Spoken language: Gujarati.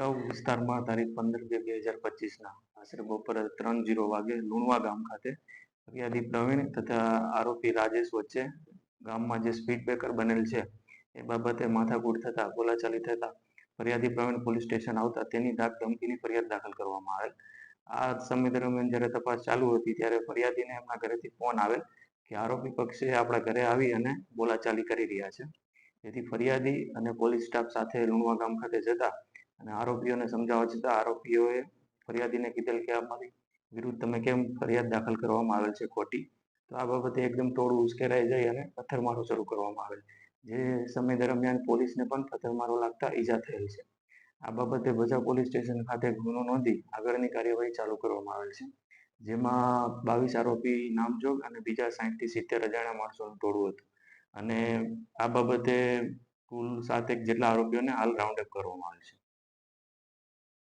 ભચાઉ વિસ્તારમાં તારીખ 15/2/2025 આશરે બપોરે 3:00 વાગે લુણવા ગામ ખાતે ફરિયાદી પ્રવીણ તથા આરોપી રાજેશ વચ્ચે ગામમાં જે સ્પીડ બ્રેકર બનેલ છે એ બાબતે માથાકૂટ થતા બોલાચાલી થતા ફરિયાદી પ્રવીણ પોલીસ સ્ટેશન આવતા તેની ધાક ધમકીની ફરિયાદ દાખલ કરવામાં આવેલ. આ સમય દરમિયાન જ્યારે તપાસ ચાલુ હતી ત્યારે ફરિયાદીને એમના ઘરેથી ફોન આવેલ કે આરોપી પક્ષે આપણા ઘરે આવી અને બોલાચાલી કરી રહ્યા છે. જેથી ફરિયાદી અને પોલીસ સ્ટાફ સાથે લુણવા ગામ ખાતે જતા અને આરોપીઓને સમજાવવા છતાં આરોપીઓએ ફરિયાદીને કીધેલ કે અમારી વિરુદ્ધ તમે કેમ ફરિયાદ દાખલ કરવામાં આવેલ છે ખોટી. તો આ બાબતે એકદમ ટોળું ઉશ્કેરાઈ જઈ અને પથ્થરમારો શરૂ કરવામાં આવેલ. જે સમય દરમિયાન પોલીસને પણ પથ્થરમારો લાગતા ઈજા થયેલ છે. આ બાબતે ભચાઉ પોલીસ સ્ટેશન ખાતે ગુનો નોંધી આગળની કાર્યવાહી ચાલુ કરવામાં આવેલ છે. જેમાં 22 આરોપી નામજોગ અને બીજા 60 થી 70 અજાણ્યા માણસોનું ટોળું હતું. અને આ બાબતે કુલ 7 જેટલા આરોપીઓને હાલ રાઉન્ડ અપ કરવામાં આવેલ છે.